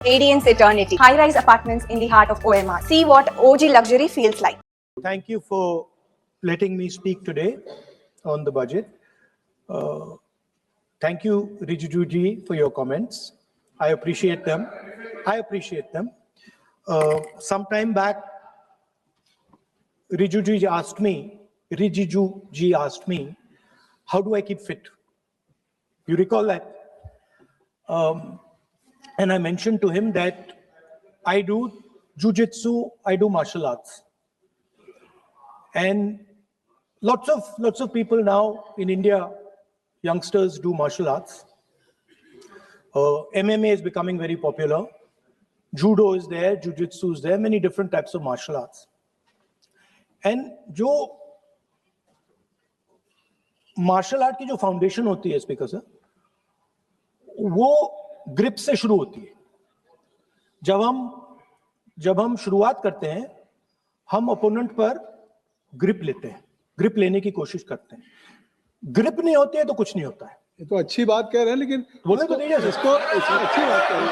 Radiance Eternity, high-rise apartments in the heart of OMR. See what OG luxury feels like. Thank you for letting me speak today on the budget. Thank you, Rijuju for your comments. I appreciate them. Some time back, Rijuju asked me, how do I keep fit? You recall that? And I mentioned to him that I do jujitsu, I do martial arts. And lots of people now in India, youngsters do martial arts. MMA is becoming very popular. Judo is there, jujitsu is there, many different types of martial arts. And जो martial art की जो foundation होती है speaker sir, वो grip से शुरू होती है. जब हम शुरुआत करते हैं, हम ओपोनेंट पर ग्रिप लेते हैं, ग्रिप लेने की कोशिश करते हैं. ग्रिप नहीं होती है तो कुछ नहीं होता है. ये तो अच्छी बात कह रहे हैं, लेकिन बोले तो नहीं है इसको अच्छी बात कह रहे हैं.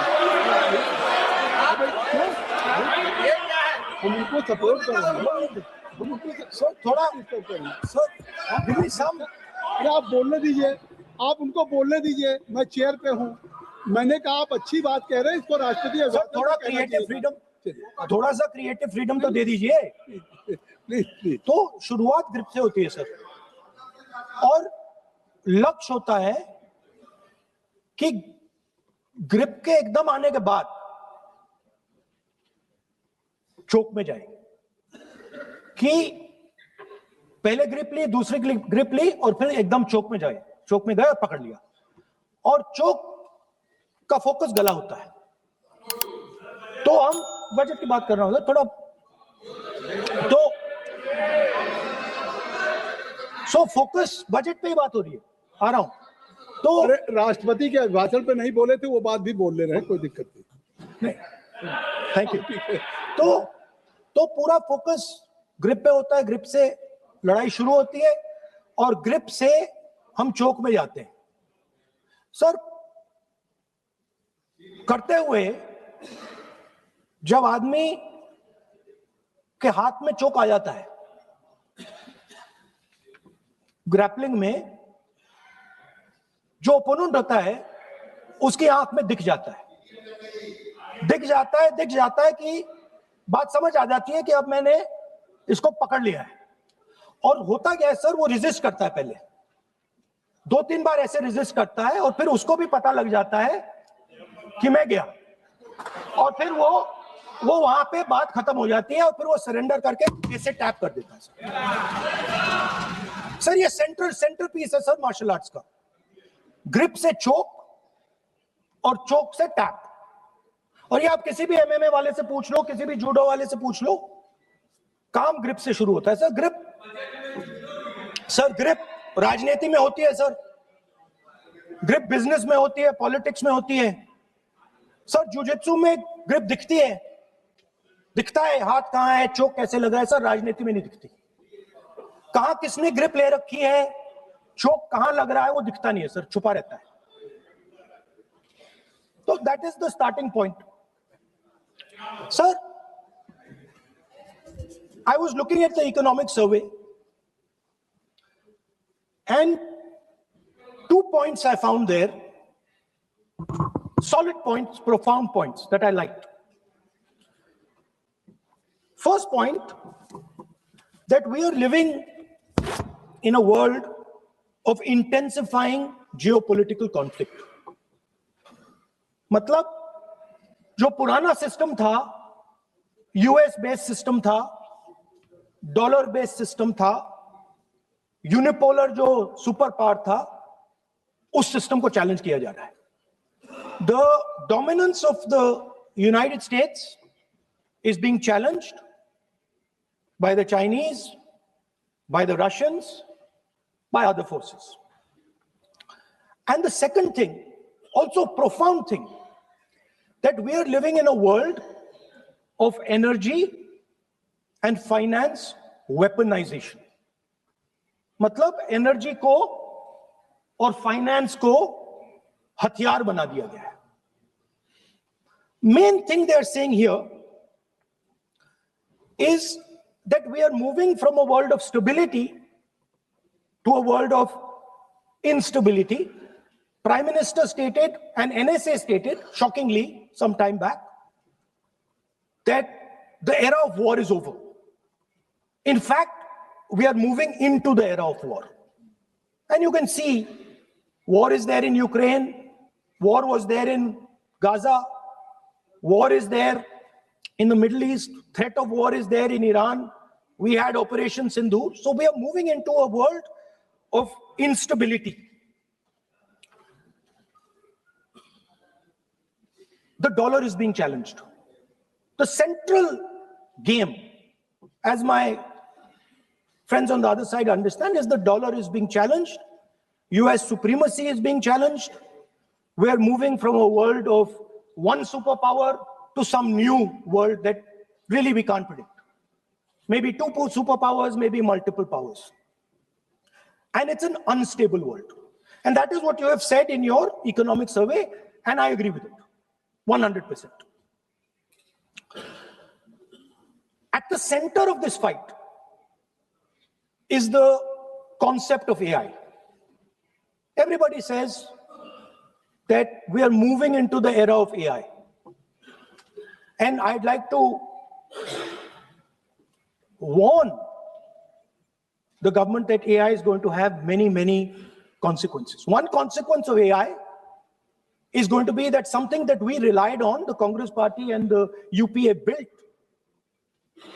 हम उनको सपोर्ट कर रहे हैं. सर थोड़ा सर अरे आप बोलने दीजिए, आप उनको बोलने दीजिए. मैं चेयर पे हूँ, मैंने कहा आप अच्छी बात कह रहे हैं, इसको राष्ट्रपति थोड़ा क्रिएटिव फ्रीडम, थोड़ा सा क्रिएटिव फ्रीडम तो दे दीजिए. प्लीज. तो शुरुआत ग्रिप से होती है सर, और लक्ष्य होता है कि ग्रिप के एकदम आने के बाद चोक में जाए, कि पहले ग्रिप ली, दूसरी ग्रिप ली और फिर एकदम चोक में जाए. चोक में गए और पकड़ लिया, और चोक का फोकस गला होता है. तो हम बजट की बात कर रहा हूं थोड़ा, तो सो फोकस बजट पे ही बात हो रही है. आ रहा हूं. तो अरे राष्ट्रपति के भाषण पे नहीं बोले थे, वो बात भी बोल ले रहे हैं, कोई दिक्कत नहीं. Thank you. तो पूरा फोकस ग्रिप पे होता है. ग्रिप से लड़ाई शुरू होती है और ग्रिप से हम चोक में जाते हैं. सर करते हुए जब आदमी के हाथ में चोक आ जाता है, ग्रैपलिंग में जो ओपोनेंट होता है उसकी आंख में दिख जाता है कि बात समझ आ जाती है कि अब मैंने इसको पकड़ लिया है. और होता क्या है सर, वो रेजिस्ट करता है. पहले 2-3 बार ऐसे रेजिस्ट करता है और फिर उसको भी पता लग जाता है कि मैं गया, और फिर वो वहां पे बात खत्म हो जाती है और फिर वो सरेंडर करके ऐसे टैप कर देता है. सर ये सेंटर पीस है सर मार्शल आर्ट्स का. ग्रिप से चोक और चोक से टैप. और ये आप किसी भी एमएमए वाले से पूछ लो, किसी भी जूडो वाले से पूछ लो, काम ग्रिप से शुरू होता है. सर ग्रिप राजनीति में होती है सर, ग्रिप बिजनेस में होती है, पॉलिटिक्स में होती है. सर जुजित्सु में ग्रिप दिखता है हाथ कहां है, चोक कैसे लग रहा है. सर राजनीति में नहीं दिखती. कहां किसने ग्रिप ले रखी है, चोक कहां लग रहा है, वो दिखता नहीं है सर, छुपा रहता है. तो that is the starting point. Sir I was looking at the economic survey, and 2 points I found there, solid points, profound points that I liked. First point, that we are living in a world of intensifying geopolitical conflict. मतलब जो पुराना system था, US based system था, dollar based system था, unipolar जो super power था, उस system को चैलेंज किया जा रहा है. The dominance of the United states is being challenged by the Chinese, by the Russians, by other forces. And the second thing, also profound thing, that we are living in a world of energy and finance weaponization. मतलब energy को और finance को हथियार बना दिया गया है. Main thing they are saying here is that we are moving from a world of stability to a world of instability. Prime Minister stated and NSA stated, shockingly, some time back, that the era of war is over. In fact, we are moving into the era of war. And you can see, war is there in Ukraine, war was there in Gaza, war is there in the Middle East, threat of war is there in Iran. We had Operation Sindoor. So we are moving into a world of instability. The dollar is being challenged. The central game, as my friends on the other side understand, is the dollar is being challenged. US supremacy is being challenged. We are moving from a world of one superpower to some new world that really we can't predict. Maybe two superpowers, maybe multiple powers. And it's an unstable world. And that is what you have said in your economic survey, and I agree with it, 100%. At the center of this fight is the concept of AI. Everybody says that we are moving into the era of AI. And I'd like to warn the government that AI is going to have many, many consequences. One consequence of AI is going to be that something that we relied on, the Congress Party and the UPA built,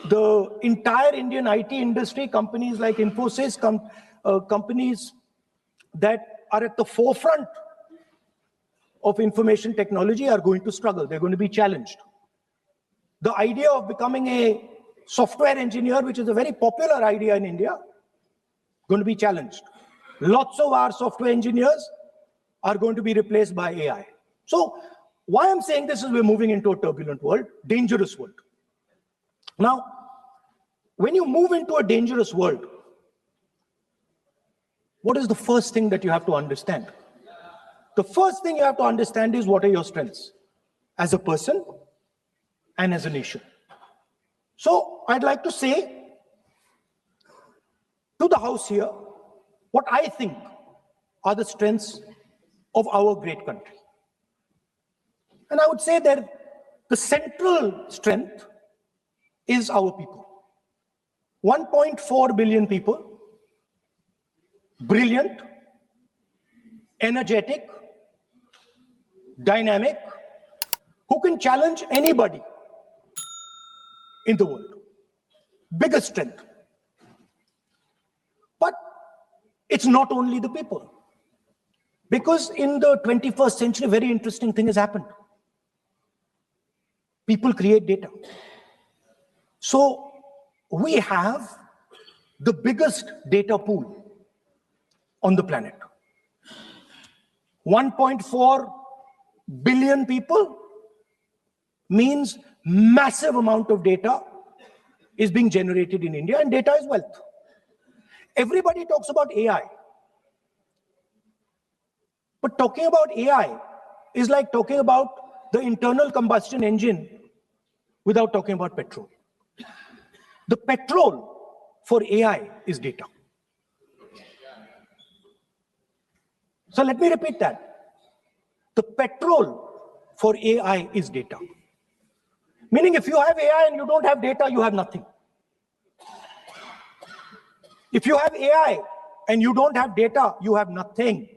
the entire Indian IT industry, companies like Infosys, companies that are at the forefront of information technology are going to struggle. They're going to be challenged. The idea of becoming a software engineer, which is a very popular idea in India, going to be challenged. Lots of our software engineers are going to be replaced by AI. So why I'm saying this is we're moving into a turbulent world, dangerous world. Now, when you move into a dangerous world, what is the first thing that you have to understand? The first thing you have to understand is what are your strengths as a person and as a nation. So I'd like to say to the House here what I think are the strengths of our great country. And I would say that the central strength is our people. 1.4 billion people, brilliant, energetic, dynamic, who can challenge anybody in the world. Biggest strength. But it's not only the people. Because in the 21st century, a very interesting thing has happened. People create data. So we have the biggest data pool on the planet. 1.4 billion people means massive amount of data is being generated in India, and data is wealth. Everybody talks about AI. But talking about AI is like talking about the internal combustion engine without talking about petrol. The petrol for AI is data. So let me repeat that. The petrol for AI is data. Meaning if you have AI and you don't have data, you have nothing. If you have AI and you don't have data, you have nothing.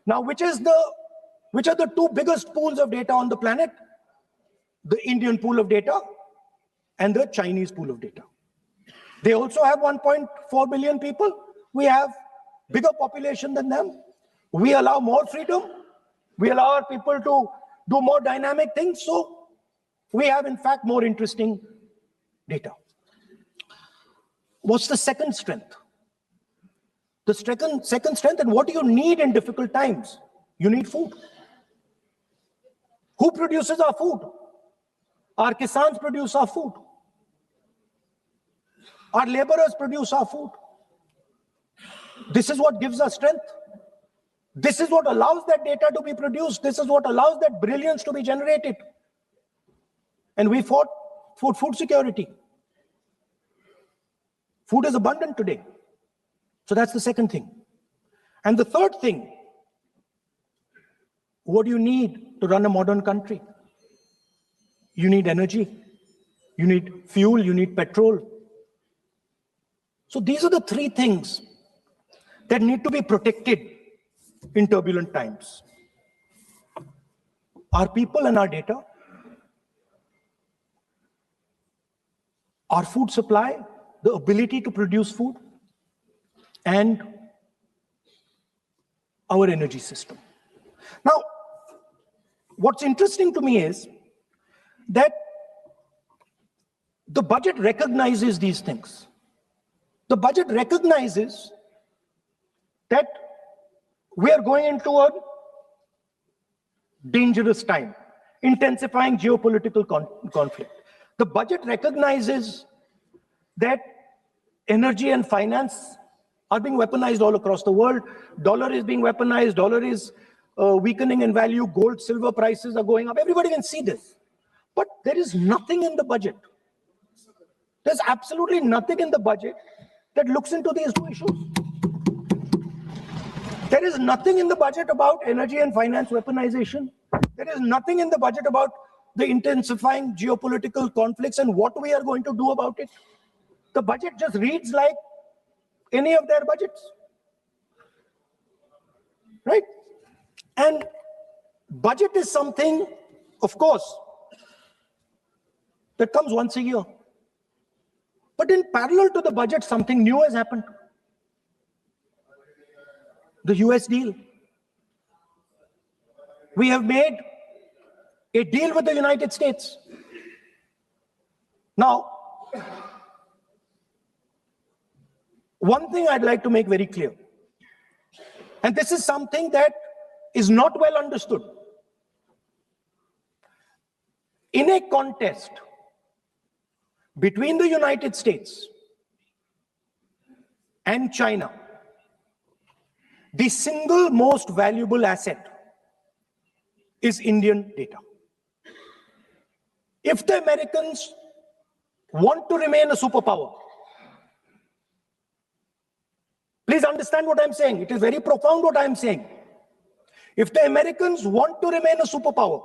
Now, which are the two biggest pools of data on the planet? The Indian pool of data and the Chinese pool of data. They also have 1.4 billion people. We have bigger population than them. We allow more freedom. We allow our people to do more dynamic things. So we have, in fact, more interesting data. What's the second strength? The second strength, and what do you need in difficult times? You need food. Who produces our food? Our Kisans produce our food. Our laborers produce our food. This is what gives us strength. This is what allows that data to be produced. This is what allows that brilliance to be generated. And we fought for food security. Food is abundant today. So that's the second thing. And the third thing, what do you need to run a modern country? You need energy, you need fuel, you need petrol. So these are the three things that need to be protected in turbulent times. Our people and our data, our food supply, the ability to produce food, and our energy system. Now, what's interesting to me is that the budget recognizes these things. The budget recognizes that we are going into a dangerous time, intensifying geopolitical conflict. The budget recognizes that energy and finance are being weaponized all across the world. Dollar is being weaponized, dollar is weakening in value, gold, silver prices are going up. Everybody can see this. But there is nothing in the budget. There's absolutely nothing in the budget that looks into these two issues. There is nothing in the budget about energy and finance weaponization. There is nothing in the budget about the intensifying geopolitical conflicts and what we are going to do about it. The budget just reads like any of their budgets, right? And budget is something, of course, that comes once a year. But in parallel to the budget, something new has happened. The US deal. We have made a deal with the United States. Now, one thing I'd like to make very clear, and this is something that is not well understood. In a contest between the United States and China, the single most valuable asset is Indian data. If the Americans want to remain a superpower, please understand what I'm saying. It is very profound what I'm saying. If the Americans want to remain a superpower,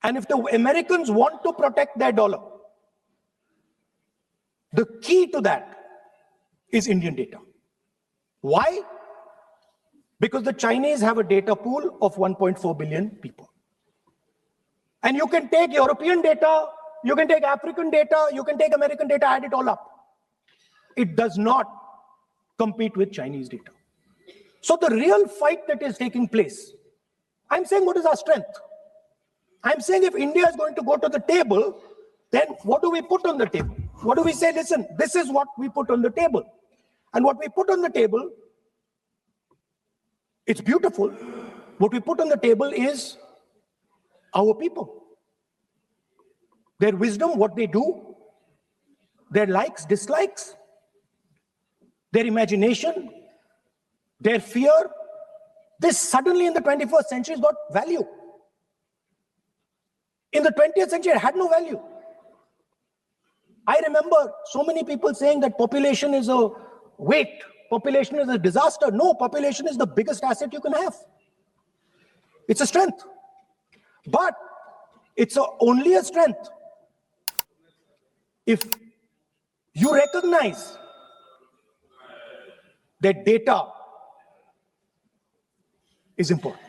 and if the Americans want to protect their dollar, the key to that is Indian data. Why? Because the Chinese have a data pool of 1.4 billion people. And you can take European data, you can take African data, you can take American data, add it all up. It does not compete with Chinese data. So the real fight that is taking place, I'm saying what is our strength? I'm saying if India is going to go to the table, then what do we put on the table? What do we say? Listen, this is what we put on the table. And what we put on the table, it's beautiful. What we put on the table is our people. Their wisdom, what they do, their likes, dislikes, their imagination, their fear. This suddenly in the 21st century has got value. In the 20th century, it had no value. I remember so many people saying that population is a weight, population is a disaster. No, population is the biggest asset you can have. It's a strength. But it's only a strength if you recognize that data is important.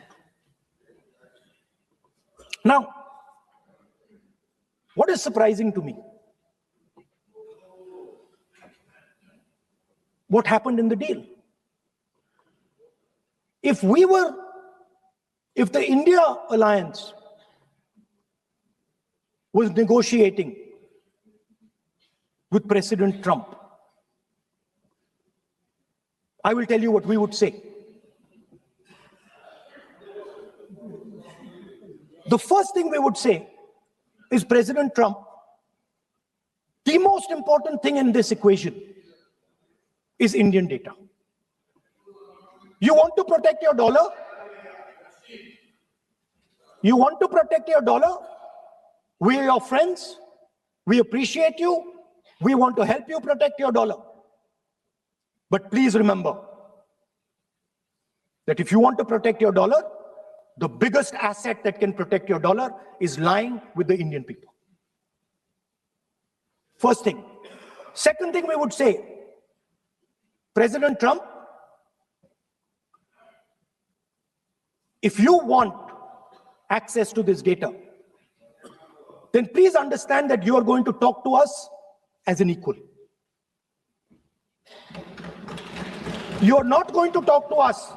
Now, what is surprising to me? What happened in the deal? If the India alliance was negotiating with President Trump, I will tell you what we would say. The first thing we would say is, President Trump, the most important thing in this equation is Indian data. You want to protect your dollar? You want to protect your dollar? We are your friends. We appreciate you. We want to help you protect your dollar. But please remember that if you want to protect your dollar, the biggest asset that can protect your dollar is lying with the Indian people. First thing. Second thing we would say, President Trump, if you want access to this data, then please understand that you are going to talk to us as an equal. You are not going to talk to us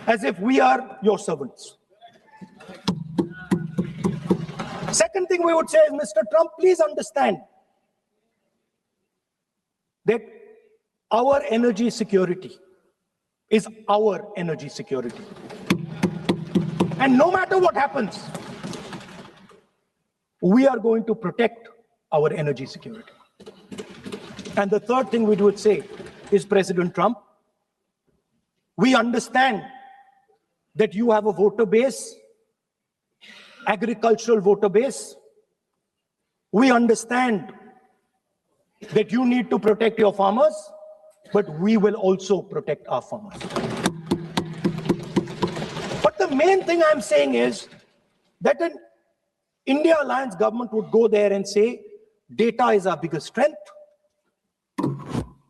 as if we are your servants. Second thing we would say is, Mr. Trump, please understand that our energy security is our energy security. And no matter what happens, we are going to protect our energy security. And the third thing we would say is, President Trump, we understand that you have a voter base, agricultural voter base. We understand that you need to protect your farmers, but we will also protect our farmers. But the main thing I'm saying is that an India Alliance government would go there and say, data is our biggest strength.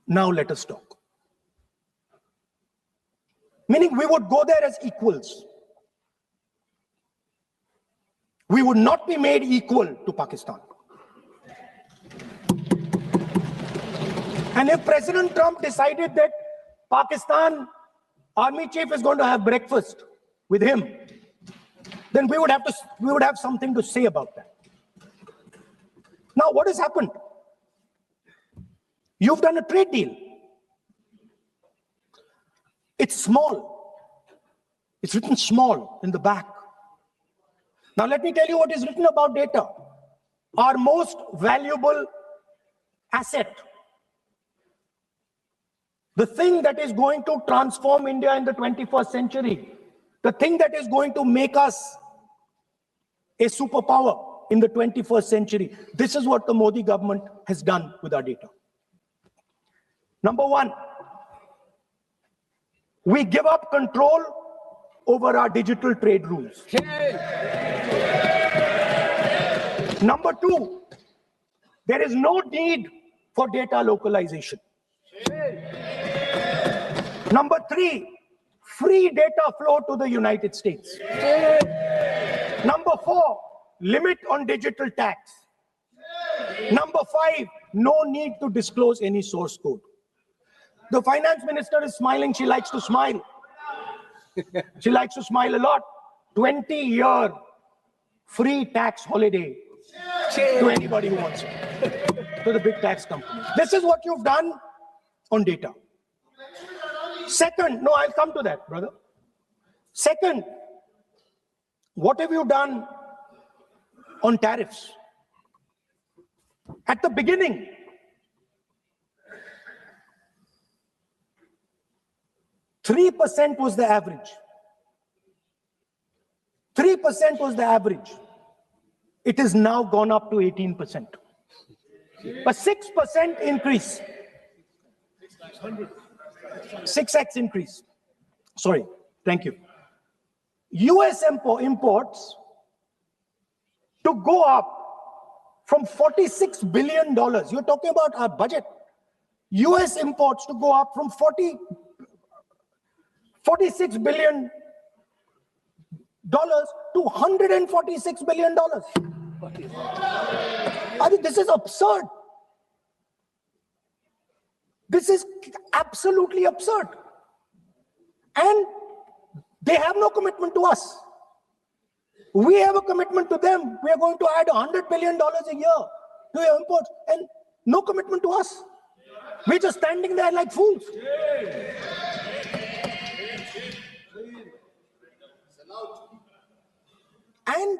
Now let us talk. Meaning we would go there as equals. We would not be made equal to Pakistan. And if President Trump decided that Pakistan army chief is going to have breakfast with him, then we would have something to say about that. Now, what has happened? You've done a trade deal. It's small. It's written small in the back. Now, let me tell you what is written about data. Our most valuable asset. The thing that is going to transform India in the 21st century. The thing that is going to make us a superpower in the 21st century. This is what the Modi government has done with our data. Number one, we give up control over our digital trade rules. Number two, there is no need for data localization. Number three, free data flow to the United States. Number four, limit on digital tax. Number five, no need to disclose any source code. The finance minister is smiling. She likes to smile. She likes to smile a lot. 20-year free tax holiday to anybody who wants it, to the big tax companies. This is what you've done on data. Second, no, I'll come to that, brother. Second, what have you done on tariffs? At the beginning, %3 was the average. 3% was the average. It has now gone up to 18%. A 6% increase. 6x increase. Sorry, thank you. US imports to go up from $46 billion. You're talking about our budget. US imports to go up from $46 billion to $146 billion. I mean, this is absurd. This is absolutely absurd. And they have no commitment to us. We have a commitment to them. We are going to add $100 billion a year to your imports, and no commitment to us. We're just standing there like fools. And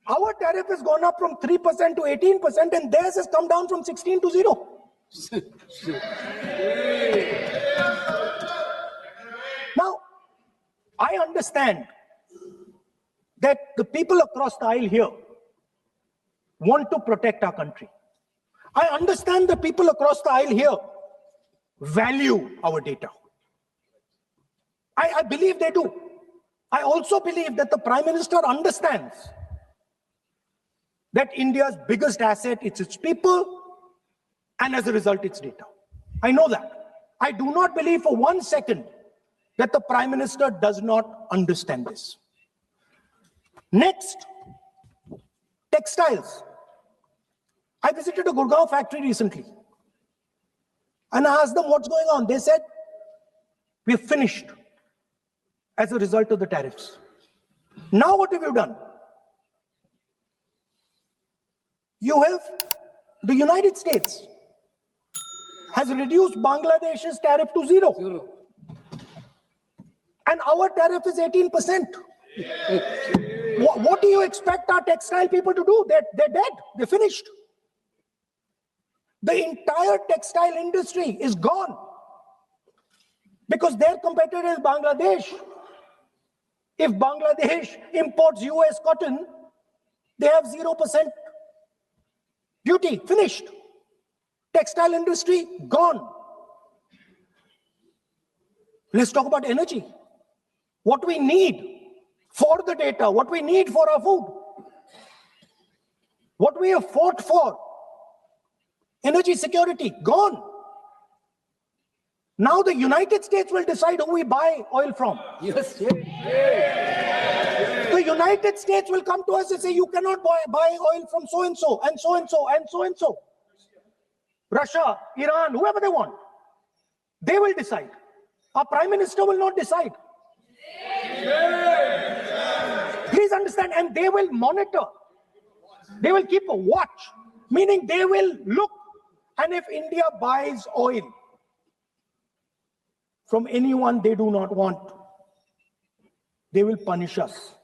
our tariff has gone up from 3% to 18%, and theirs has come down from 16 to 0. Now, I understand that the people across the aisle here want to protect our country. I understand the people across the aisle here value our data. I believe they do. I also believe that the Prime Minister understands that India's biggest asset is its people, and as a result, its data. I know that. I do not believe for 1 second that the Prime Minister does not understand this. Next, textiles. I visited a Gurgaon factory recently and I asked them what's going on. They said, we're finished as a result of the tariffs. Now what have you done? You have, the United States has reduced Bangladesh's tariff to zero. And our tariff is 18%. What do you expect our textile people to do? They're dead. They're finished. The entire textile industry is gone because their competitor is Bangladesh. If Bangladesh imports US cotton, they have 0% duty. Finished. Textile industry gone. Let's talk about energy. What we need for the data, what we need for our food, what we have fought for. Energy security, gone. Now the United States will decide who we buy oil from. Yes. The United States will come to us and say, you cannot buy oil from so-and-so, and so-and-so, and so-and-so. Russia, Iran, whoever they want. They will decide. Our Prime Minister will not decide. Please understand, and they will monitor. They will keep a watch, meaning they will look. And if India buys oil from anyone they do not want, they will punish us.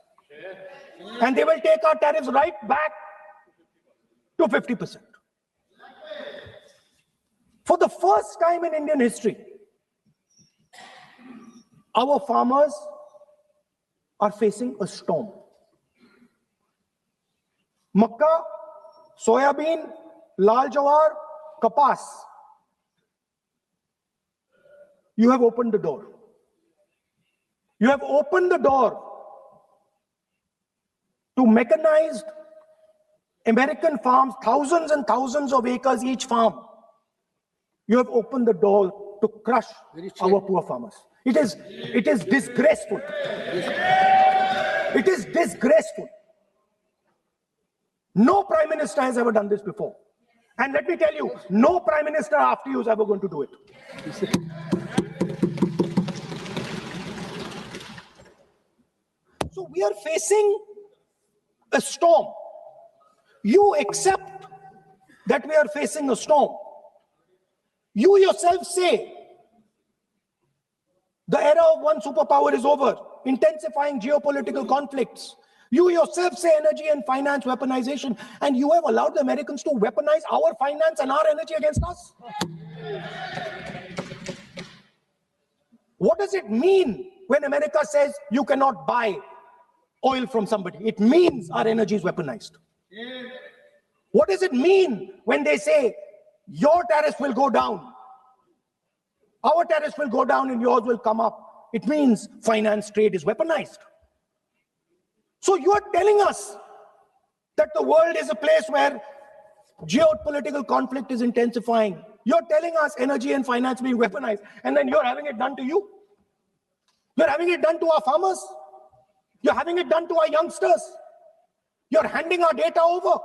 And they will take our tariffs right back to 50%. For the first time in Indian history, our farmers are facing a storm. Makkah, soybean, lal jawar, kapas. You have opened the door. You have opened the door to mechanized American farms, thousands and thousands of acres each farm. You have opened the door to crush our poor farmers. It is disgraceful. It is disgraceful. No Prime Minister has ever done this before. And let me tell you, no Prime Minister after you is ever going to do it. So we are facing a storm. You accept that we are facing a storm. You yourself say the era of one superpower is over, intensifying geopolitical conflicts. You yourself say energy and finance weaponization, and you have allowed the Americans to weaponize our finance and our energy against us. What does it mean when America says you cannot buy oil from somebody? It means our energy is weaponized. What does it mean when they say your tariffs will go down, our tariffs will go down and yours will come up? It means finance trade is weaponized. So you are telling us that the world is a place where geopolitical conflict is intensifying. You're telling us energy and finance being weaponized, and then you're having it done to you. You're having it done to our farmers. You're having it done to our youngsters. You're handing our data over.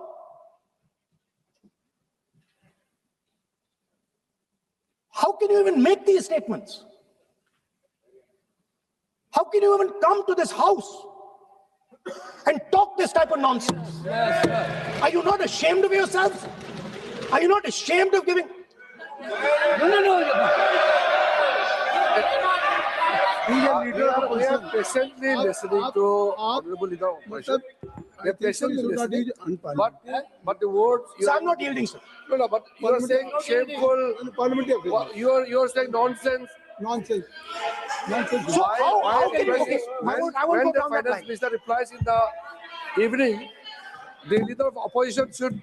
How can you even make these statements? How can you even come to this house and talk this type of nonsense? Are you not ashamed of yourselves? Are you not ashamed of giving? We are patiently listening to Honorable Leader Opposition. We are patiently listening. But the words... So I'm not yielding, sir. No, but you are saying shameful. You are saying nonsense. Nonsense. So how can you... When the finance minister replies in the evening, the leader of opposition should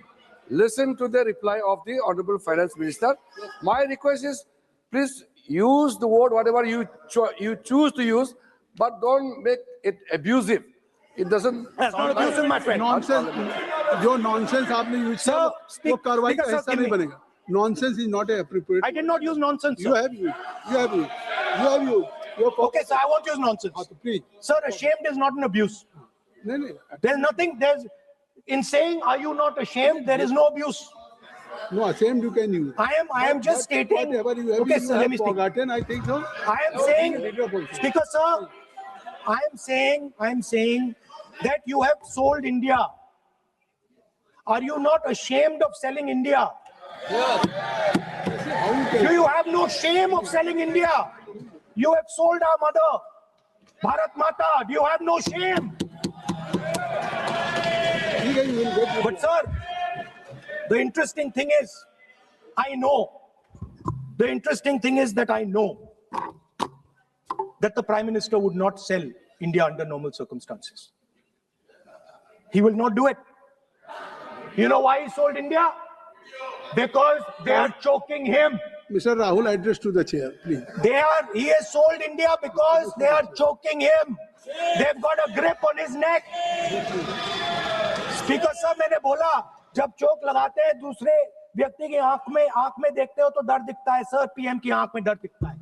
listen to the reply of the Honorable Finance Minister. My request is, please use the word whatever you choose to use, but don't make it abusive. It doesn't. That's not abusive, my friend. Nonsense, जो nonsense आपने use किया Sir, वो कार्रवाई का speaker, sir, हिस्सा give नहीं me. बनेगा. Nonsense is not appropriate. I did not use nonsense, You sir. have used. You have used. You have used. You're Okay, sir, I won't use nonsense. Please. Sir, ashamed is not an abuse. नहीं. There's nothing, in saying, are you not ashamed? There is no abuse. No, ashamed you can use. I am just stating. Whatever you have, Okay, you sir, have let me speak. forgotten, I think so. I am saying, Speaker, sir, I am saying that you have sold India. Are you not ashamed of selling India? Do you have no shame of selling India? You have sold our mother, Bharat Mata. Do you have no shame? But sir, the interesting thing is, I know that the Prime Minister would not sell India under normal circumstances. He will not do it. You know why he sold India? Because they are choking him. Mr. Rahul, address to the chair, please. He has sold India because they are choking him. They've got a grip on his neck. Speaker sir, मैंने बोला जब चोक लगाते हैं दूसरे व्यक्ति की आंख में देखते हो तो डर दिखता है सर. पीएम की आंख में डर दिखता है.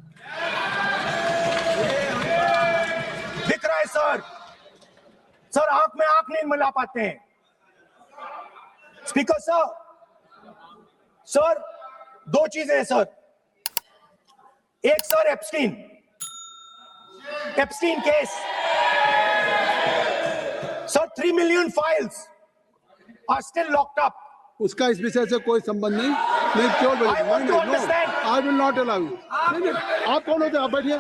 दिख रहा है सर. सर आंख में आंख नहीं मिला पाते हैं. स्पीकर सर दो चीजें हैं सर. एक sir Epstein case. Sir 3 million files are still locked up. उसका इस विषय से कोई संबंध नहीं. नहीं क्यों बोले? I want to understand. I will not allow you. नहीं, आप कौन होते हैं? आप बैठिए.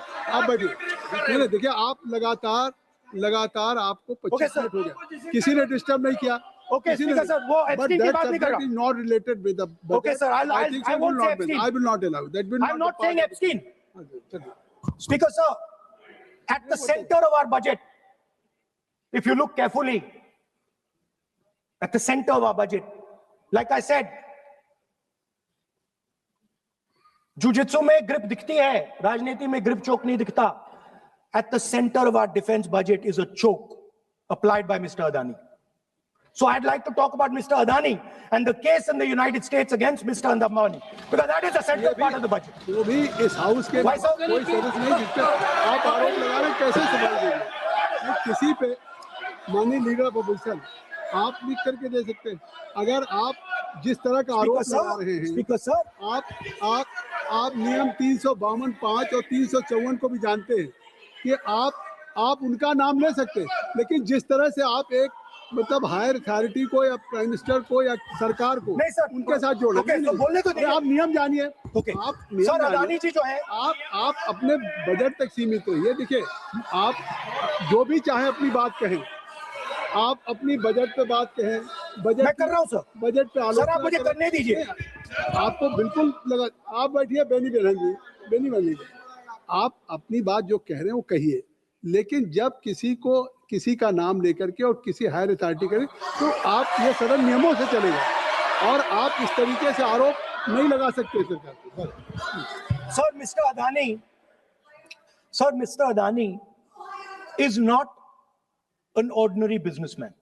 नहीं, देखिए आप लगातार आपको 25 मिनट हो गया. किसी ने डिस्टर्ब नहीं किया. Okay, Speaker sir, वो Epstein की बात नहीं कर रहा. is not related with the budget. Okay, sir, I won't say Epstein. I will not allow. That will I'm not saying Epstein. Epstein. Speaker sir, at the center of our budget, if you look carefully, at the center of our budget, like I said, jujitsu में grip दिखती है, राजनीति में grip choke नहीं दिखता. At the center of our defense budget is a choke applied by Mr. Adani. So I'd like to talk about Mr. Adani and the case in the United States against Mr. Adani, because that is a central part of the budget. वो भी इस house के Why, sir? कोई सदस्य नहीं जिसपे आप आरोप लगा रहे हैं, कैसे सवाल देंगे? किसी पे माननीय लीडर ऑफ अपोजिशन आप लिख करके दे सकते हैं. अगर आप जिस तरह का आरोप लगा रहे हैं, स्पीकर सर, आप नियम 352(5) और 354 को भी जानते हैं कि आप उनका नाम ले सकते हैं, लेकिन जिस तरह से आप एक मतलब हायर अथॉरिटी को या प्राइम मिनिस्टर को या सरकार को नहीं सर, उनके साथ जोड़े. ओके, तो बोलने तो आप नियम जानिए. ओके आप नियम सर, जानिए. अदानी जी जो है, आप अपने बजट तक सीमित रहिए. देखिए आप जो भी चाहे अपनी बात कहें, आप अपनी बजट पे बात कहें. बजट मैं कर रहा हूं सर. बजट पे सर आप मुझे करने दीजिए. आपको बिल्कुल लगा. आप बैठिए बेनी बहन जी, आप अपनी बात जो कह रहे हैं वो कहिए, लेकिन जब किसी का नाम लेकर के और किसी हायर अथॉरिटी करें तो आप ये सदन नियमों से चलेगा और आप इस तरीके से आरोप नहीं लगा सकते सरकार को. Sir, Mr. Adani is not an ordinary businessman.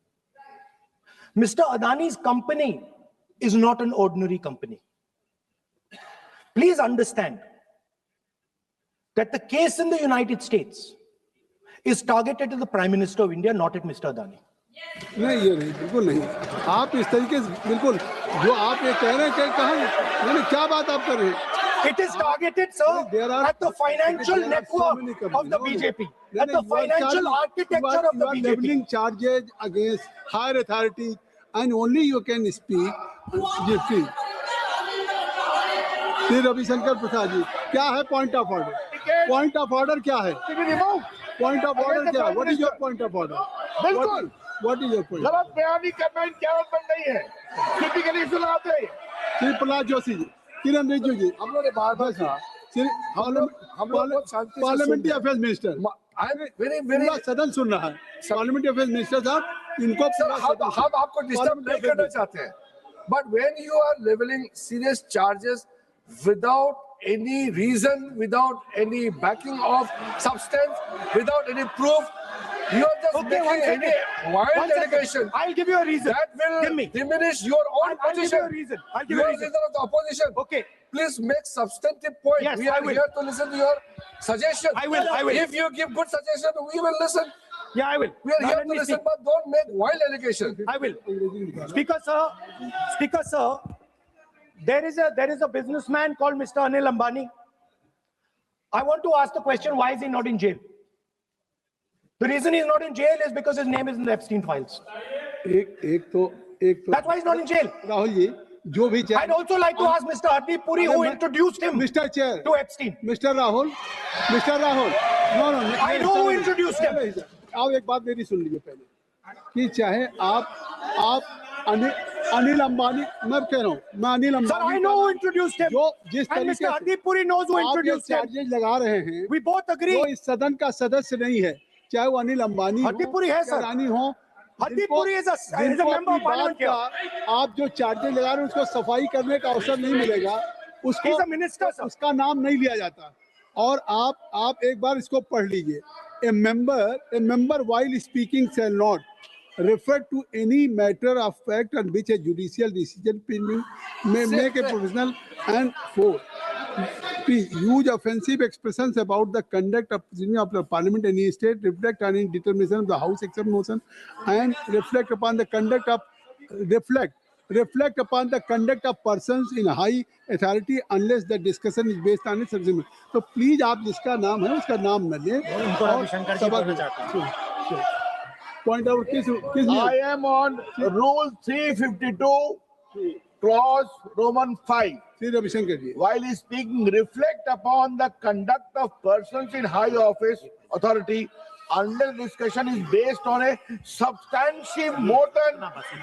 Mr. Adani's company is not an ordinary company. Please understand that the case in the United States is targeted at the Prime Minister of India, not at Mr. Adani. नहीं, ये नहीं, बिल्कुल नहीं. आप इस तरीके से बिल्कुल जो आप ये कह रहे हैं कहाँ, क्या बात आप कर रहे हैं? It is targeted, sir, at the financial network of the BJP, at the financial architecture of the BJP. You are leveling charges against higher authority, and only you can speak. Shri Ravishankar Prasad ji, क्या है point of order? Point of order क्या है? Point of order क्या है? What is your point of order? बिल्कुल, what is your point? गलत बयानी करना इनकी आदत बन गई है. टिपिकली सुनाते हैं. श्री प्रहलाद जोशी जी, किरण रिजिजू जी, हम लोग ने बार-बार कहा, parliamentary affairs minister, I am very सदन सुन रहा है. पार्लियामेंट्री अफेयर्स मिनिस्टर साहब, इनको Sir, हम आपको डिस्टर्ब नहीं करना चाहते हैं, but when you are leveling serious charges without any reason, without any backing of substance, without any proof, you are just Okay, one making any second. wild One second. allegation. I'll give you a reason. That Give will me. diminish your own I'll give position. you a reason. I'll give You you a are reason. leader of the opposition. Okay. Please make substantive point. Yes, We I are will. here to listen to your suggestion. I will. If you give good suggestion, we will listen. Yeah, I will. We are Now here let to me listen, speak. but don't make wild allegation. I will. Speaker, sir, there is a businessman called Mr. Anil Ambani. I want to ask the question, why is he not in jail? The reason he's not in jail is because his name is in the Epstein files. एक तो That's why he's not in jail. Rahul ji जो भी I'd also like to ask Mr. Hardeep Puri, who introduced him mister chair to Epstein. Mister Rahul no I know who introduced him. आप एक बात मेरी सुन लीजिए पहले कि चाहे आप अनिल अंबानी मैं कह रहा हूँ मैं Anil Sir, I Ambani know who introduced him. जो जिस And तरीके Mr. से Hardeep Puri knows who आप ये introduced him. चार्जेज लगा रहे हैं We both agree. वो इस सदन का सदस्य नहीं है चाहे वो अनिल अंबानी हो हरदीप पुरी है, या सर। रानी हो हरदीप जिनको- पुरी is a जिनको member of अपनी बात parliament here. का आप जो चार्जेज लगा रहे हैं उसको सफाई करने का अवसर नहीं मिलेगा उसको He's a minister, sir. उसका नाम नहीं लिया जाता और आप एक बार इसको पढ़ लीजिए a member while speaking shall not refer to any matter of fact on which a judicial decision pending may make a provisional and for use offensive expressions about the conduct of the parliament in any state, reflect on any determination of the house except motion, and reflect upon the conduct of persons in high authority unless the discussion is based on its agreement. तो please आप जिसका नाम है उसका नाम न लें point out किस I am on rule 352, clause Roman 5. Shri Ravishankar ji While he speaking, reflect upon the conduct of persons in high office authority under discussion is based on a substantive motion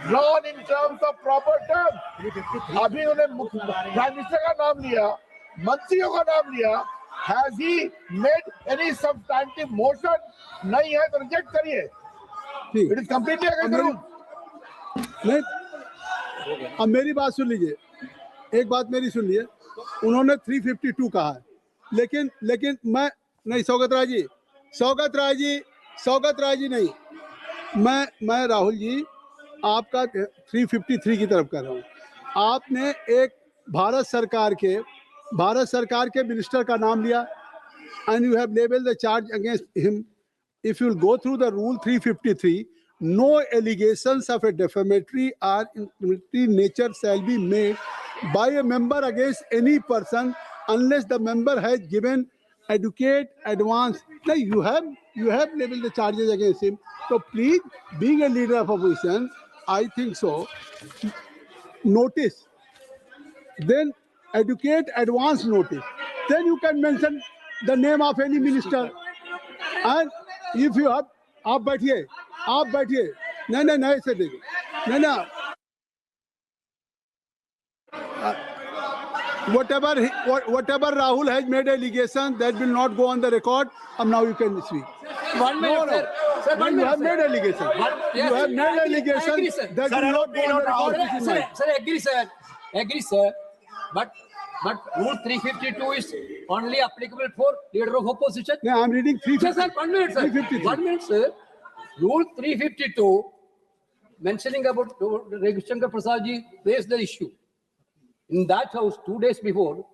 drawn in terms of proper terms. अभी उन्होंने prime minister का नाम लिया, मंत्रियों का नाम लिया. Has he made any substantive motion? नहीं है तो रिजेक्ट करिए. ठीक It is completely against the rule. नहीं अब मेरी बात सुन लीजिए एक बात मेरी सुन लीजिए उन्होंने 352 कहा है लेकिन मैं नहीं सौगत राय जी नहीं मैं राहुल जी आपका 353 की तरफ कर रहा हूँ आपने एक भारत सरकार के मिनिस्टर का नाम लिया and you have labeled the charge against him. If you will go through the rule 353, no allegations of a defamatory or incriminatory nature shall be made by a member against any person unless the member has given adequate advance. Now you have labeled the charges against him. So please, being a leader of opposition, I think so. Notice, then adequate advance notice. Then you can mention the name of any minister. And if you have, आप बैठिए नहीं ऐसे देखिए नहीं whatever Rahul has made allegation that will not go on the record. Now you can speak. 1 minute, sir. Sir, 1 You minute, have sir. made allegation. Yes, You have made I agree, allegation sir. that Sir, will not go on the record. This is mine. Sir, agree, sir. But Rule 352 is only applicable for leader of opposition. Yeah, I'm reading Sir, 350. 1 minute, sir. 353. 1 minute, sir. Rule 352 mentioning about Ravi Shankar Prasad ji raised the issue. In that house, 2 days before,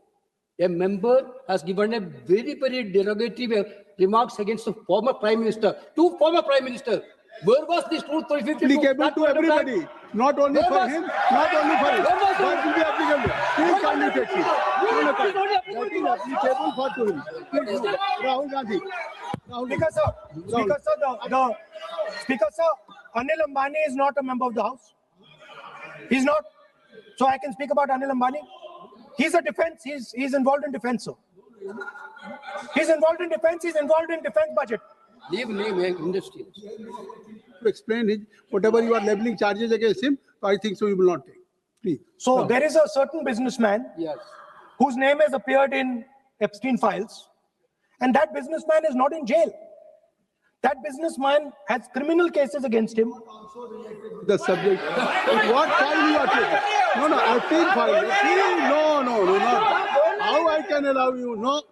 a member has given a very, very derogatory remarks against the former Prime Minister, two former Prime Ministers. Where was this Rule 352? Applicable That to point of time? everybody, not only Where for was- him, not only for him. Where was the- That will be applicable. Please kindly take it. It is only applicable That to is us. applicable for him. Please, Rahul Gandhi. Speaker sir, Anil Ambani is not a member of the House. He's not. So I can speak about Anil Ambani. He's a defense. He's involved in defense, sir. He's involved in defense. He's involved in defense budget. Leave industry. To explain his, whatever you are labeling charges against him, I think so you will not take. Please. So there is a certain businessman Yes. whose name has appeared in Epstein files, and that businessman is not in jail. That businessman has criminal cases against him. The subject. What file you are taking? No, appeal file. Appeal? No, not. How I can allow you? No.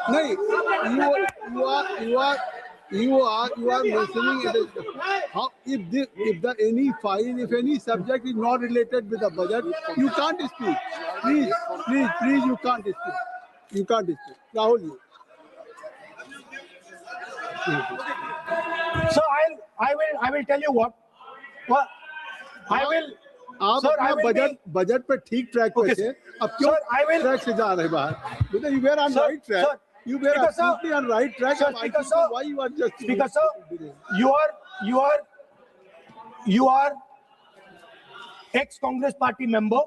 No, you are mentioning it. How if any file, if any subject is not related with the budget, you can't speak. Please, you can't speak. You can't speak. Rahul, you. So I will tell you what. I will. आप Sir, I अपना will budget पे ठीक track पे Okay, थे sir. अब क्यों Sir, I will- track से जा रहे बाहर मतलब you were on Sir, right track sir, you were Speaker, sir. absolutely on right track Sir, and I Speaker, think sir. why you are just Speaker, sir, you are ex-Congress party member.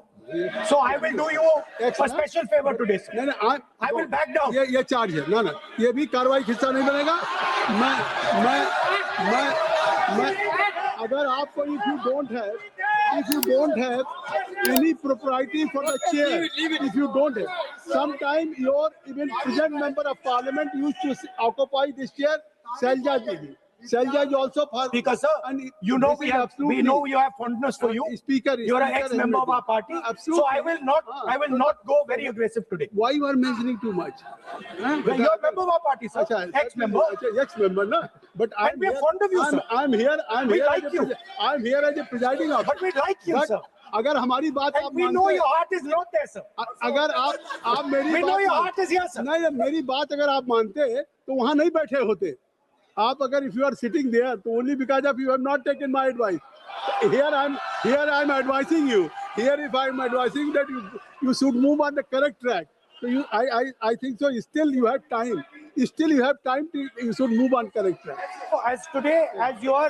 So I will do you a special favor today, sir. नहीं I will back down. ये charge है ना ये भी कार्रवाई हिस्सा नहीं बनेगा मैं अगर आपको if you don't have any propriety for the chair if you don't have sometime your even present member of parliament used to occupy this chair Selja Ji is also for Speaker, sir, and you know this is absolutely- we know you have fondness for you. Speaker, You are an Speaker ex-member of our party. Absolutely. So I will not go very aggressive today. why you are mentioning too much Well, you are a member of our party, sir. Ex-member. ex-member na but And we are fond of you, sir. I'm here We as like a you. I'm here as a presiding officer But we like you, But sir. अगर हमारी बात आप And we know your heart is not there, sir. अगर आप मेरी We know बात your मान- heart is here, sir. नहीं मेरी बात अगर आप मानते तो वहां नहीं बैठे होते आप अगर if you are sitting there तो only because of you have not taken my advice here I'm advising you here if I'm advising that you should move on the correct track so I think so still you have time you should move on correct track So as today, as your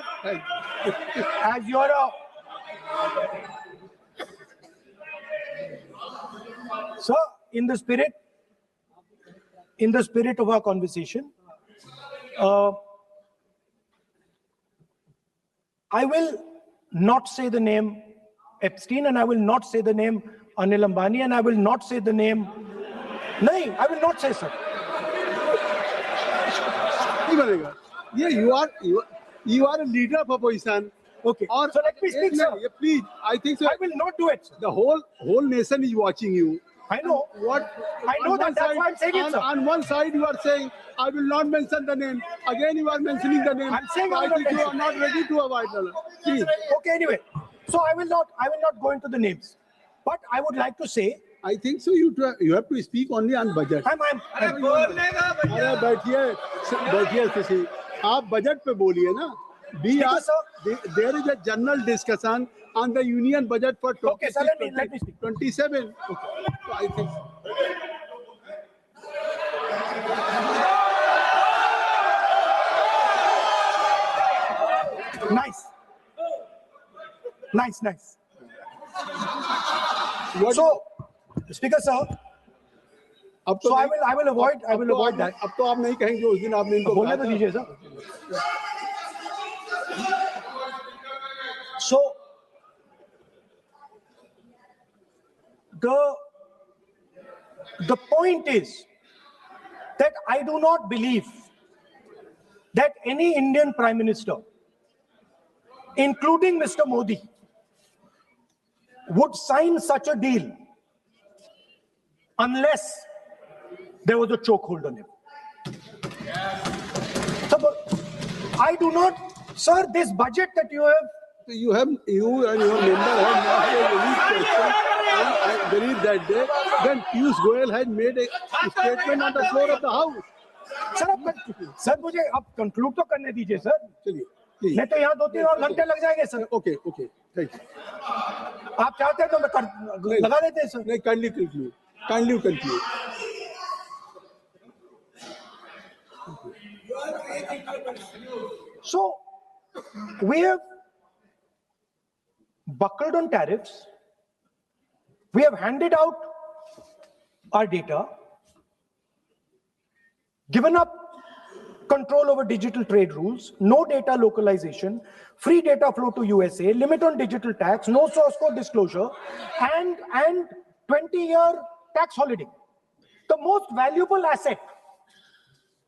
sir, in the spirit of our conversation, I will not say the name Epstein and I will not say the name Anil Ambani and I will not say the name. No, I will not say, sir. नहीं बनेगा ये you are a leader of opposition Okay. और So let me speak, sir. please I think so I will not do it, sir. the whole nation is watching you I know. what I know on one that's why I'm saying it, sir. on one side you are saying I will not mention the name again you are mentioning the name I'm saying I I will not think you mention. are not ready to avoid the please Okay, anyway. So I will not go into the names. But I would like to say, I think so you have to speak only on budget I'm अरे बैठिए किसी आप budget पे बोलिए ना there is a general discussion on the union budget for Okay, sir, let me speak. 27 so I think nice. what So, Speaker, sir, अब so I नहीं- will avoid that. अब तो आप नहीं कहेंगे उस दिन आपने इनको बोलने कहा तो था। दीजिए, sir. So, the point is that I do not believe that any Indian Prime Minister, including Mr. Modi, would sign such a deal unless there was a chokehold on him. So, but I do not, sir, this budget that you have, You and your member have not made any question, and I believe that day when Piyush Goyal had made a statement on the floor of the house. Sir मुझे अब conclude तो करने दीजिए sir चलिए, please. नहीं तो यहाँ 2-3 और घंटे लग जाएंगे सर Okay, thank you. आप चाहते हैं तो मैं लगा देते हैं सर नहीं, kindly conclude. Kindly conclude. So we have buckled on tariffs. We have handed out our data, given up control over digital trade rules, no data localization, free data flow to USA, limit on digital tax, no source code disclosure, and 20-year tax holiday. The most valuable asset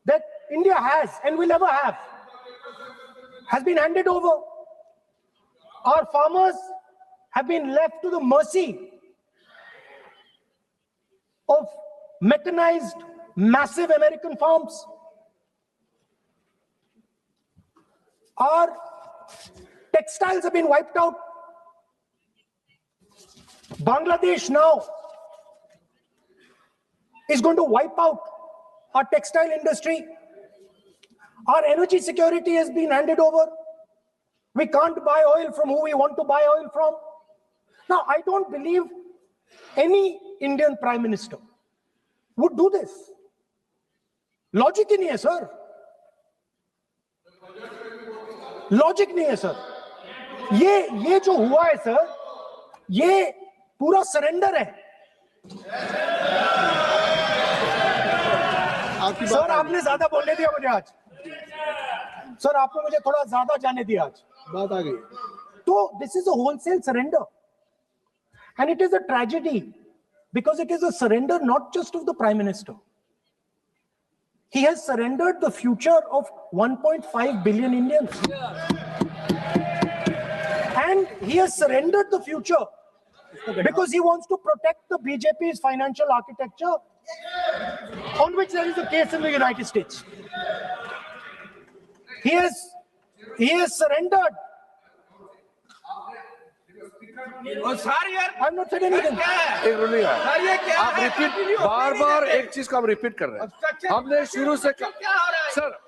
that India has and will ever have has been handed over. Our farmers have been left to the mercy of mechanized, massive American farms. Our textiles have been wiped out. Bangladesh now is going to wipe out our textile industry. Our energy security has been handed over. We can't buy oil from who we want to buy oil from. Now, I don't believe any Indian Prime Minister would do this. Logic ही नहीं है sir. Logic नहीं है sir. ये जो हुआ है sir, ये पूरा सरेंडर है. सर आपने ज्यादा बोलने दिया मुझे आज. सर आपने मुझे थोड़ा ज्यादा जाने दिया आज. बात आ गई. तो this is a wholesale surrender, and it is a tragedy because it is a surrender not just of the Prime Minister. He has surrendered the future of 1.5 billion Indians. And he has surrendered the future because he wants to protect the BJP's financial architecture, on which there is a case in the United States. He has surrendered. I'm not saying anything. एक ruling है. आप repeat बार एक चीज को हम repeat कर रहे हैं. हमने शुरू से सर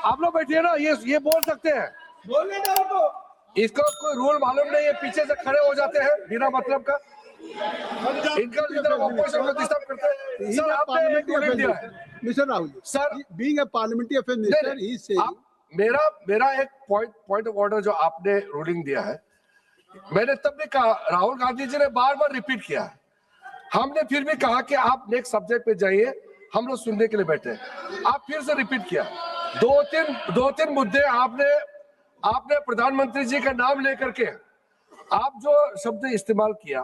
आप लोग बैठिए ना, ये बोल सकते हैं. बोलने दो तो. इसको कोई रूल मालूम नहीं है, पीछे से खड़े हो जाते हैं बिना मतलब का. इनका लीडर ऑफ अपोजिशन को डिस्टर्ब करते हैं. सर आपने एक रूलिंग दिया है. Mister Rahul sir, being a parliamentary affair minister, he is saying. मेरा एक पॉइंट ऑफ ऑर्डर जो आपने रूलिंग दिया है, मैंने तब भी कहा, राहुल गांधी जी ने बार रिपीट किया है. हमने फिर भी कहा कि आप नेक्स्ट सब्जेक्ट पे जाइए, हम लोग सुनने के लिए बैठे हैं. आप फिर से रिपीट किया. दो तीन मुद्दे आपने प्रधानमंत्री जी का नाम लेकर के आप जो शब्द इस्तेमाल किया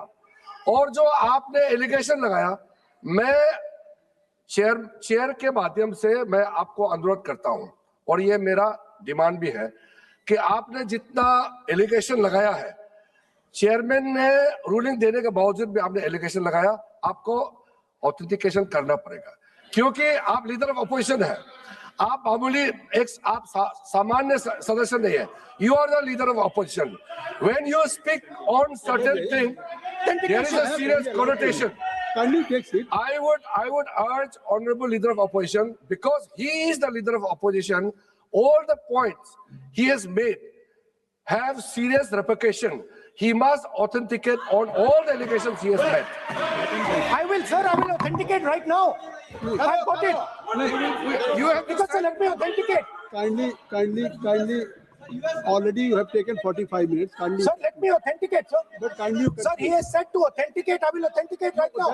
और जो आपने एलिगेशन लगाया, मैं चेयर के माध्यम से मैं आपको अनुरोध करता हूं, और ये मेरा डिमांड भी है कि आपने जितना एलिगेशन लगाया है, चेयरमैन ने रूलिंग देने के बावजूद भी आपने एलिगेशन लगाया, आपको ऑथेंटिकेशन करना पड़ेगा, क्योंकि आप लीडर ऑफ अपोजिशन है. आप मामूली आप सामान्य सदस्य नहीं है. You are the leader of opposition. When you speak on certain thing, there is a serious connotation. Kindly take it. I would urge honorable leader of opposition, because he is the leader of opposition, all the points he has made have serious repercussion. He must authenticate on all the allegations he has made. I will, sir. I will authenticate right now. I've got it. You have to Because let me authenticate. Kindly. Already you have taken 45 minutes. Kindly. Sir, let me authenticate, sir. But kindly. Sir, he has said to authenticate. I will authenticate right now.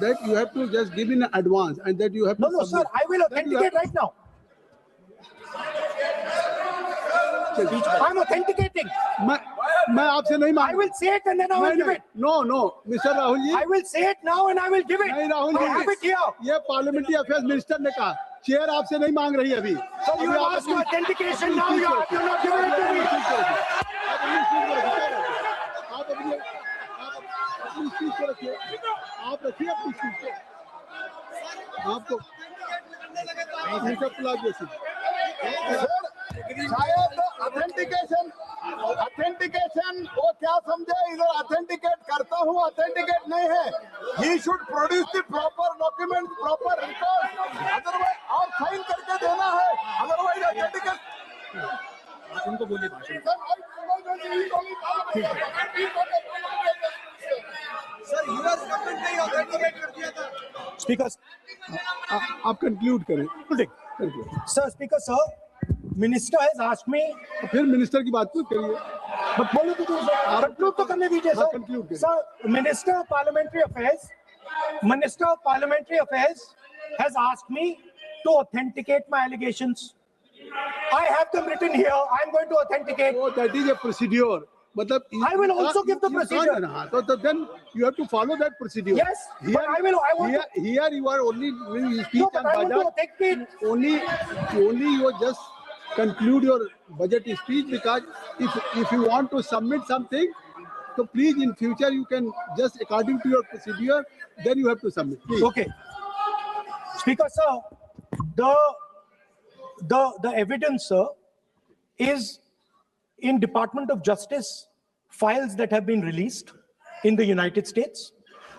That you have to just give in advance, and that you have to. No, sir. I will authenticate right now. I'm authenticating. मैं आपसे नहीं I will say it and then I will give it. No, Mr. Rahul ji. I will say it now and I will give it. नहीं Rahul I have it ji, here. ये parliamentary affairs minister ने कहा, chair आपसे नहीं मांग रही है अभी. So you have asked for authentication now. You have not given it to me. आप अपनी चीज को रखिए. आप रखिए अपनी चीज को. आपको शायद ऑथेंटिकेशन वो क्या समझे, इधर ऑथेंटिकेट करता हूँ, ऑथेंटिकेट नहीं है. He should produce the proper document, proper record, otherwise और साइन करके देना है, अदरवाइज ऑथेंटिकेट. उनको बोलिए सर, यूएस गवर्नमेंट ने ऑथेंटिकेट कर दिया था. Speaker, आप कंक्लूड करें. sir, Speaker, sir, Minister has asked me. फिर मिनिस्टर की बात क्यों करिए. But बोलो तो conclude तो करने दीजिए हाँ, sir. conclude करिए. Sir, Minister of Parliamentary Affairs has asked me to authenticate my allegations. I have them written here. I'm going to authenticate. Oh, that is a procedure. मतलब I will also give the you can't- procedure. हाँ, तो then you have to follow that procedure. Yes, but I want here, to- here you are only doing speech No, but on I want to budget. authenticate. Only you just conclude your budget speech, because if you want to submit something, so please in future you can just according to your procedure, then you have to submit. Please. Okay. Speaker, sir, the evidence, sir, is in Department of Justice files that have been released in the United States.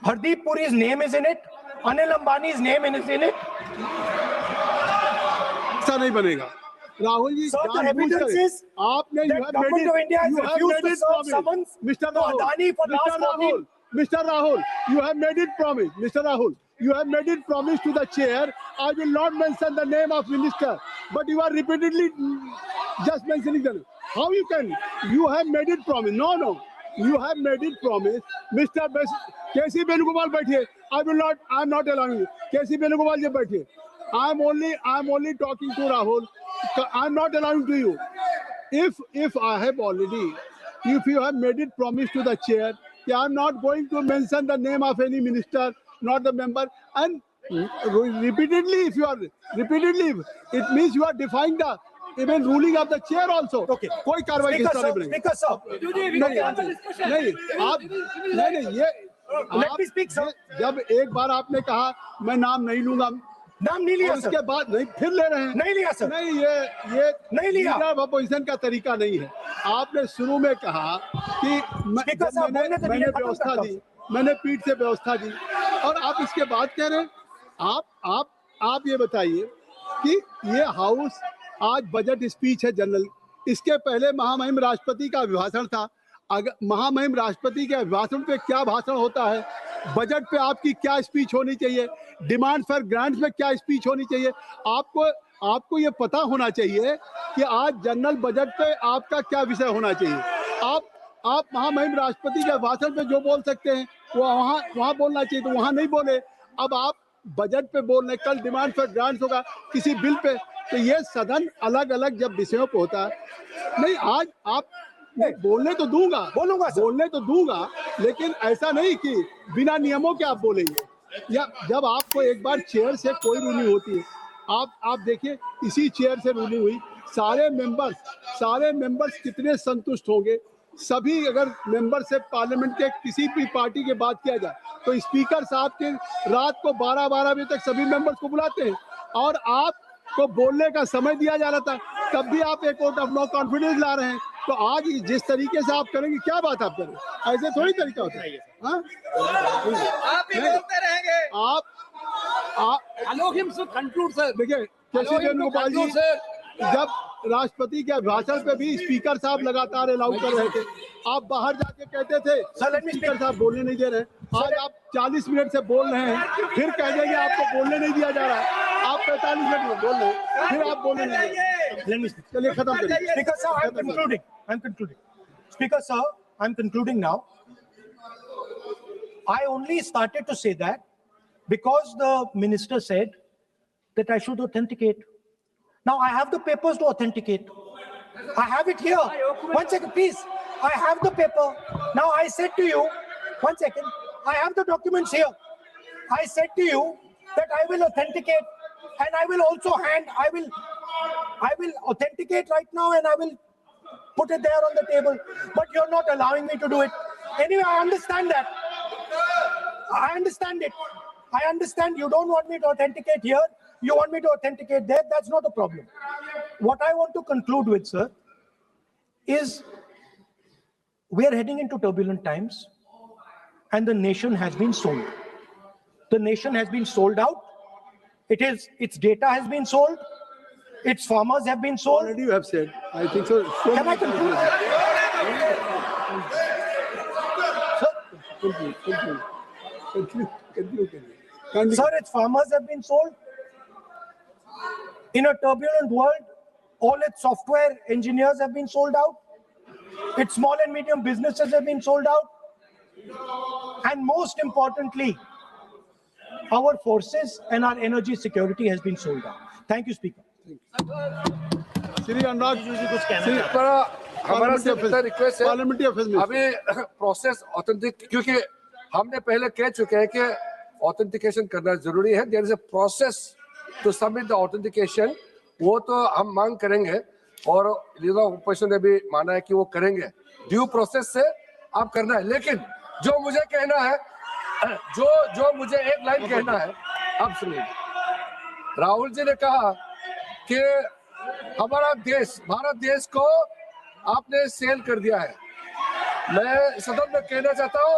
Hardeep Puri's name is in it. Anil Ambani's name is in it. ऐसा नहीं बनेगा Rahul ji. Sir, the जानबूझकर evidence is आपने you that have government made of it- India has you have refused made to it serve promise. summons Mr. to Rahul, Adani for last Mr. 14 Rahul, Mr. Rahul, you have made it promise. Mr. Rahul, you have made it promise to the chair. I will not mention the name of minister, but you are repeatedly just mentioning the name. How you can? You have made it promise. No. You have made it promise. Mr. K.C. Venugopal बैठिए. I am not allowing you. K.C. Venugopal जी बैठिए. I am only talking to Rahul. I am not allowing to you. If I have already, if you have made it promise to the chair, I am not going to mention the name of any minister, not the member, and repeatedly, if you are repeatedly, it means you are defying the even ruling of the chair also. Okay. कोई कार्रवाई Speaker, किस तरह sir, नहीं Speaker, sir. नहीं आप नहीं ये Let आप- me speak, sir. जब एक बार आपने कहा मैं नाम नहीं लूंगा, नाम नहीं लिया, और सर. उसके बाद नहीं फिर ले रहे हैं। नहीं लिया, सर. नहीं ये नहीं लिया. लीडर ऑफ अपोजिशन का तरीका नहीं है। आपने शुरू में कहा कि स्पीकर साहब, बोलने तो मैंने दीजिए, खत्म व्यवस्था करता दी, हूं। मैंने पीठ से व्यवस्था दी, और आप इसके बाद कह रहे हैं। आप ये बताइए कि ये हाउस आज बजट स्पीच है जनरल, इसके पहले महामहिम राष्ट्रपति का अभिभाषण था। अगर महामहिम राष्ट्रपति के अभिभाषण पे क्या भाषण होता है, बजट पे आपकी क्या स्पीच होनी चाहिए, डिमांड फॉर ग्रांट्स में क्या स्पीच होनी चाहिए, आपको ये पता होना चाहिए कि आज जनरल बजट पे आपका क्या विषय होना चाहिए। आप महामहिम राष्ट्रपति के भाषण पे जो बोल सकते हैं वो वहाँ बोलना चाहिए, तो वहाँ नहीं बोले। अब आप बजट पे बोल रहे, कल डिमांड फॉर ग्रांट्स होगा किसी बिल पे, तो ये सदन अलग अलग जब विषयों पे होता है। नहीं आज आप नहीं, बोलने तो दूंगा, बोलूंगा सर। बोलने तो दूंगा, लेकिन ऐसा नहीं कि बिना नियमों के आप बोलेंगे। या जब आपको एक बार चेयर से कोई रूलिंग होती है, आप देखिए इसी चेयर से रूलिंग हुई, सारे मेंबर्स कितने संतुष्ट होंगे। सभी अगर मेंबर से पार्लियामेंट के किसी भी पार्टी की बात किया जाए तो स्पीकर साहब के रात को 12 बजे तक सभी मेंबर्स को बुलाते हैं, और आपको बोलने का समय दिया जा रहा था, तब भी आप एक वोट ऑफ नो कॉन्फिडेंस ला रहे हैं। तो आज जिस तरीके से आप करेंगे, क्या बात आप करें, ऐसे थोड़ी तरीका होता है। हाँ? आप ही बोलते रहेंगे। आप Allow him to conclude, sir. देखिए केसी Allow him to Venugopal ji, conclude, sir. जब राष्ट्रपति के अभिभाषण पे भी स्पीकर साहब लगातार अलाउ कर रहे थे, आप बाहर जाके कहते थे स्पीकर साहब बोलने नहीं दे रहे। आज आप 40 मिनट से बोल रहे हैं, फिर कह देंगे आपको बोलने नहीं दिया जा रहा है। आप 45 मिनट में बोल रहे हैं, फिर आप बोलने नहीं दे रहे। Let me speak. चलिए खत्म करिए। Speaker sir, I'm concluding. Speaker sir, I'm concluding now. I only started to say that because the minister said that I should authenticate. Now I have the papers to authenticate. I have it here. 1 second, please. I have the paper. Now I said to you, 1 second. I have the documents here. I said to you that I will authenticate, and I will also I will authenticate right now, and I will put it there on the table. But you're not allowing me to do it. Anyway, I understand that. I understand it. I understand you don't want me to authenticate here. You want me to authenticate there. That's not a problem. What I want to conclude with, sir, is we are heading into turbulent times, and the nation has been sold. The nation has been sold out. Its data has been sold. Its farmers have been sold. Already you have said, I think so. Can I conclude? Continue. Sir, its farmers have been sold. In a turbulent world, all its software engineers have been sold out. Its small and medium businesses have been sold out. And most importantly, our forces and our energy security has been sold out. Thank you, Speaker. Shri Anurag पर हमारा सिर्फ इतना request है, parliamentary affairs minister. अभी process authentic, क्योंकि हमने पहले कह चुके हैं कि ऑथेंटिकेशन करना जरूरी है। There is a process to submit the authentication, वो तो हम मांग करेंगे और लीडर ऑफ ओपोजिशन ने भी माना है कि वो करेंगे। ड्यू प्रोसेस से आप करना है, लेकिन जो मुझे कहना है, जो मुझे एक लाइन कहना है, अब सुनिए। राहुल जी ने कहा कि हमारा देश, भारत देश को आपने सेल कर दिया है। मैं सदन में कहना चाहता हूँ,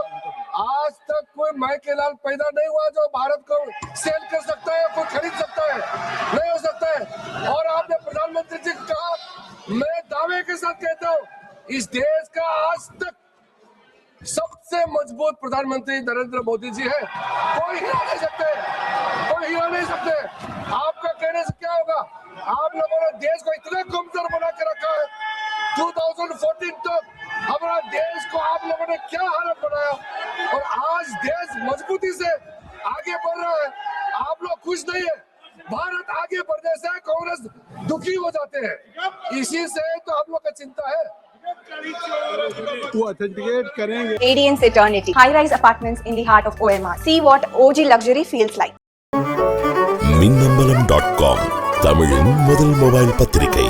आज तक कोई माई के लाल पैदा नहीं हुआ जो भारत को सेल कर सकता है, कोई खरीद सकता है, नहीं हो सकता है। और आपने प्रधानमंत्री जी को कहा, मैं दावे के साथ कहता हूँ, इस देश का आज तक सबसे मजबूत प्रधानमंत्री नरेंद्र मोदी जी है। कोई हिला नहीं सकते, कोई हिला नहीं सकते। आपका कहने से क्या होगा? आप लोगों ने देश को इतना कमजोर बना के रखा है। 2014 तक हमारा देश को आप लोगों ने क्या हालत बनाया, और आज देश मजबूती से आगे बढ़ रहा है। आप लोग खुश नहीं है। भारत आगे बढ़ने से कांग्रेस दुखी हो जाते हैं, इसी से तो हम लोग का चिंता है। वो ऑथेंटिकेट करेंगे। Radiance Eternity. High-rise apartments in the heart of OMR. See what OG luxury feels like. மின்னம்பலம்.com தமிழின் முதல் மொபைல் பத்திரிகை.